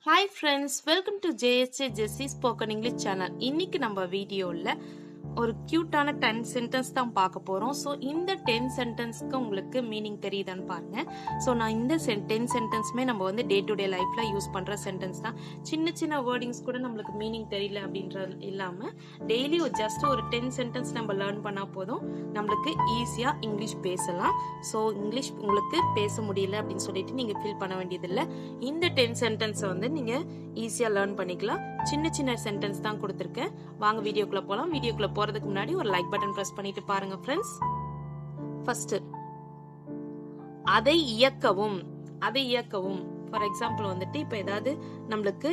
Hi friends, welcome to JSJ Jessie Spoken English channel. இன்னைக்கு நம்ம வீடியோல ஒரு கியூட்டான 10 சென்டென்ஸ் தான் பார்க்க போறோம். ஸோ இந்த 10 சென்டென்ஸ்க்கு உங்களுக்கு மீனிங் தெரியுதான்னு பாருங்க. ஸோ நான் இந்த 10 சென்டென்ஸ்மே நம்ம வந்து டே டு டே லைஃப்ல யூஸ் பண்ற சென்டென்ஸ் தான். சின்ன சின்ன வேர்டிங்ஸ் கூட நம்மளுக்கு மீனிங் தெரியல அப்படின்றது இல்லாம டெய்லி ஜஸ்ட் ஒரு 10 சென்டென்ஸ் நம்ம லேர்ன் பண்ணா போதும் நம்மளுக்கு ஈஸியா இங்கிலீஷ் பேசலாம். ஸோ இங்கிலீஷ் உங்களுக்கு பேச முடியல அப்படின்னு சொல்லிட்டு நீங்க ஃபீல் பண்ண வேண்டியதில்லை. இந்த 10 சென்டென்ஸை வந்து நீங்க ஈஸியா லேர்ன் பண்ணிக்கலாம். சின்ன சின்ன சென்டென்ஸ் தான் கொடுத்துருக்கேன். வாங்க வீடியோக்குள்ள போலாம். வீடியோக்குள்ள போறதுக்கு முன்னாடி ஒரு லைக் பட்டன் பிரஸ் பண்ணிட்டு பாருங்க ஃப்ரெண்ட்ஸ். ஃபர்ஸ்ட், அதை இயக்கவும். அதை இயக்கவும் ஃபார் எக்ஸாம்பிள் வந்துட்டு இப்ப ஏதாவது நம்மளுக்கு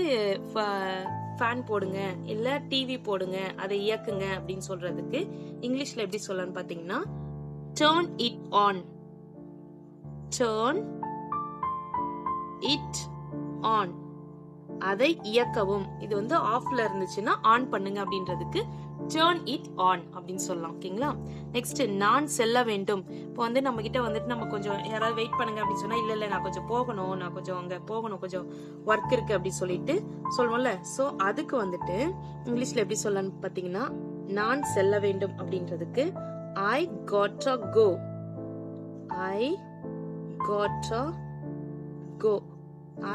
ஃபேன் போடுங்க இல்ல டிவி போடுங்க, அதை இயக்குங்க அப்படின்னு சொல்றதுக்கு இங்கிலீஷ்ல எப்படி சொல்லணும்னு பாத்தீங்கன்னா turn it on. turn it on. அதை இயக்கவும். இது வந்து ஆஃப்ல இருந்துச்சுன்னா ஆன் பண்ணுங்க அப்படின்றதுக்கு turn it on அப்படின்னு சொல்லலாம். ஓகேங்களா? நெக்ஸ்ட், நான் செல்ல வேண்டும். இப்போ வந்து நம்ம கிட்ட வந்துட்டு நம்ம கொஞ்சம் யாராவது வெயிட் பண்ணுங்க அப்படின்னு சொன்னா இல்ல நான் கொஞ்சம் போகணும், நான் கொஞ்சம் அங்க போகணும், கொஞ்சம் ஒர்க் இருக்கு அப்படின்னு சொல்லிட்டு சொல்லுவோம்ல. சோ அதுக்கு வந்துட்டு இங்கிலீஷ்ல எப்படி சொல்லலாம்னு பாத்தீங்கன்னா நான் செல்ல வேண்டும் அப்படின்றதுக்கு I gotta go. I gotta go.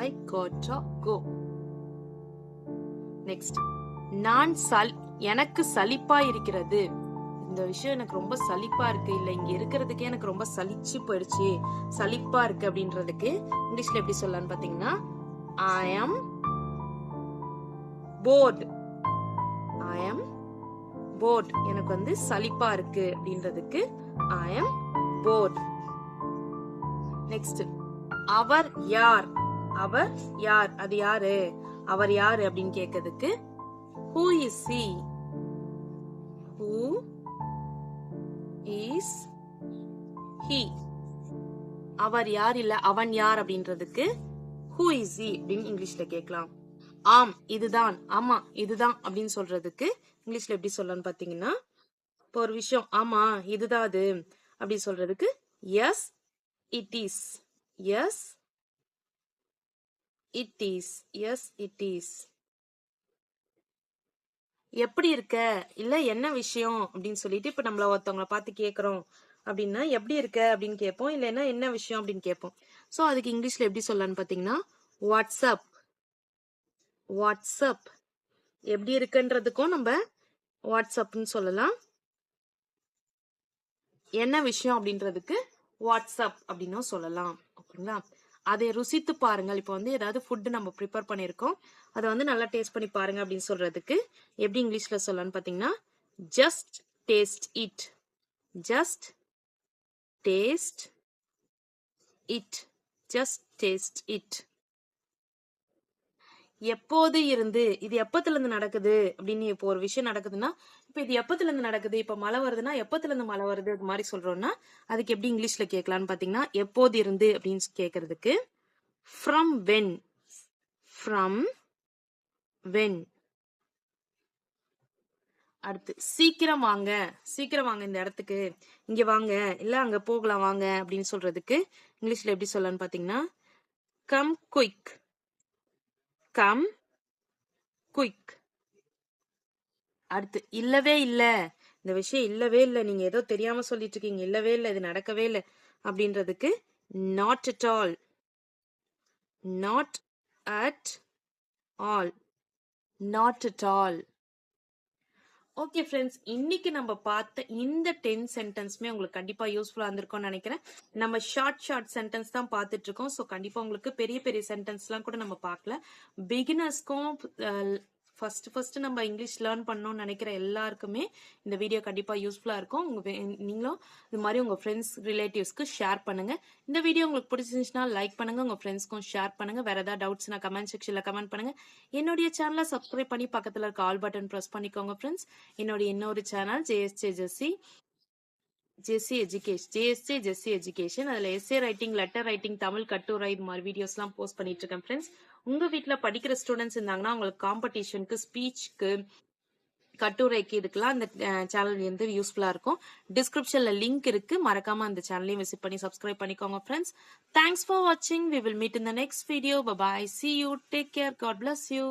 I gotta go. Next, நான் எனக்கு சலிப்பா இருக்கிறது. இந்த விஷயம் எனக்கு ரொம்ப சலிப்பா இருக்கு, இல்ல இங்க இருக்கிறதுக்கே எனக்கு ரொம்ப சலிச்சு போயிடுச்சு, சலிப்பா இருக்கு அப்படின்றதுக்கு இங்கிலீஷ்ல எப்படி சொல்லலாம்னு பாத்தீங்கன்னா I am bored. I am bored. எனக்கு வந்து சலிப்பா இருக்கு அப்படின்றதுக்கு I am bored. நெக்ஸ்ட், அவர் யார். அவர் யார், அது யாரு, அவர் யாரு அப்படின்னு கேக்குறதுக்கு who is he. who is he. அவர் யார் இல்ல அவன் யார் அப்படின்றதுக்கு who is he அப்படின்னு இங்கிலீஷ்ல கேட்கலாம். ஆம் இதுதான், ஆமா இதுதான் அப்படின்னு சொல்றதுக்கு இங்கிலீஷ்ல எப்படி சொல்லலாம்னு பாத்தீங்கன்னா இப்போ ஒரு விஷயம் ஆமா இதுதான் அது அப்படி சொல்றதுக்கு yes it is. yes it is. yes it is. எப்படி இருக்க இல்ல என்ன விஷயம் அப்படின்னு சொல்லிட்டு இப்ப நம்மள ஒருத்தவங்களை பார்த்து கேக்குறோம் அப்படின்னா எப்படி இருக்க அப்படின்னு கேட்போம், இல்லைன்னா என்ன விஷயம் அப்படின்னு கேட்போம். சோ அதுக்கு இங்கிலீஷ்ல எப்படி சொல்லலாம்னு பாத்தீங்கன்னா வாட்ஸ்அப். வாட்ஸ்அப். எப்படி இருக்குன்றதுக்கும் நம்ம வாட்ஸ்அப்னு சொல்லலாம். என்ன விஷயம் அப்படின்றதுக்கு வாட்ஸ்அப் அப்படின்னும் சொல்லலாம். ஓகேங்களா? அதை ருசித்து பாருங்கள். இப்போ வந்து ஏதாவது ஃபுட் நம்ம ப்ரிப்பேர் பண்ணிருக்கோம், அதை வந்து நல்லா டேஸ்ட் பண்ணி பாருங்க அப்படின்னு சொல்றதுக்கு எப்படி இங்கிலீஷ்ல சொல்லலாம்னு பாத்தீங்கன்னா just taste it. Just taste it. Just taste it. எப்போது இருந்து, இது எப்பத்துல இருந்து நடக்குது அப்படின்னு இப்போ ஒரு விஷயம் நடக்குதுன்னா இப்ப இது எப்பத்துல இருந்து நடக்குது, இப்ப மழை வருதுன்னா எப்பத்துல இருந்து மழை வருது அது மாதிரி சொல்றோம்னா அதுக்கு எப்படி இங்கிலீஷ்ல கேட்கலாம்னு பாத்தீங்கன்னா எப்போது இருந்து அப்படின்னு கேக்குறதுக்கு from when. from when. அடுத்து, சீக்கிரம் வாங்க. சீக்கிரம் வாங்க இந்த இடத்துக்கு, இங்க வாங்க இல்ல அங்க போகலாம் வாங்க அப்படின்னு சொல்றதுக்கு இங்கிலீஷ்ல எப்படி சொல்லலாம்னு பாத்தீங்கன்னா come quick. come quick. அடுத்து, இல்லவே இல்ல இந்த விஷயம் இல்லவே இல்ல, நீங்க ஏதோ தெரியாம சொல்லிட்டு இருக்கீங்க, இல்லவே இல்ல இது நடக்கவே இல்ல அப்படின்றதுக்கு not at all. not at all. not at all. Okay friends, இன்னைக்கு நம்ம பார்த்த இந்த 10 சென்டென்ஸ்மே உங்களுக்கு கண்டிப்பா யூஸ்ஃபுல்லா இருந்திருக்கும்னு நினைக்கிறேன். நம்ம ஷார்ட் சென்டென்ஸ் தான் பார்த்துட்டு இருக்கோம். ஸோ கண்டிப்பா உங்களுக்கு பெரிய பெரிய சென்டென்ஸ்லாம் கூட நம்ம பார்க்கல. பிகினர்ஸ்க்கும் ஃபர்ஸ்ட் நம்ம இங்கிலீஷ் லேர்ன் பண்ணணும்னு நினைக்கிற எல்லாருக்குமே இந்த வீடியோ கண்டிப்பா யூஸ்ஃபுல்லா இருக்கும். நீங்களும் இது மாதிரி உங்க ஃப்ரெண்ட்ஸ் ரிலேட்டிவ்ஸ்க்கு ஷேர் பண்ணுங்க. இந்த வீடியோ உங்களுக்கு பிடிச்சிருந்துச்சுன்னா லைக் பண்ணுங்க, உங்க ஃப்ரெண்ட்ஸ்க்கும் ஷேர் பண்ணுங்க. வேற ஏதாவது டவுட்ஸ்னா கமெண்ட் செக்ஷன்ல கமெண்ட் பண்ணுங்க. என்னுடைய சேனலை சப்ஸ்கிரைப் பண்ணி பக்கத்துல இருக்க ஆல் பட்டன் பிரஸ் பண்ணிக்கோங்க ஃப்ரெண்ட்ஸ். என்னுடைய இன்னொரு சேனல் ஜேஎஸ்ஜே ஜெஸ்ஸி எஜுகேஷன். அதுல S A writing, letter writing, Tamil கட்டுரை இது மாதிரி வீடியோஸ் எல்லாம் போஸ்ட் பண்ணிட்டு இருக்கேன் ஃப்ரெண்ட்ஸ். உங்க வீட்டுல படிக்கிற ஸ்டூடெண்ட்ஸ் இருந்தாங்கன்னா உங்களுக்கு காம்படிஷனுக்கு, ஸ்பீச்சுக்கு, கட்டுரைக்கு இதுக்கெல்லாம் அந்த சேனல் வந்து யூஸ்ஃபுல்லா இருக்கும். டிஸ்கிரிப்ஷன்ல லிங்க் இருக்கு. மறக்காம அந்த சேனலையும் விசிட் பண்ணி சப்ஸ்கிரைப் பண்ணிக்கோங்க ஃப்ரெண்ட்ஸ். தேங்க்ஸ் ஃபார் வாட்சிங். We will meet in the next video. Bye bye. See you. Take care. God bless you.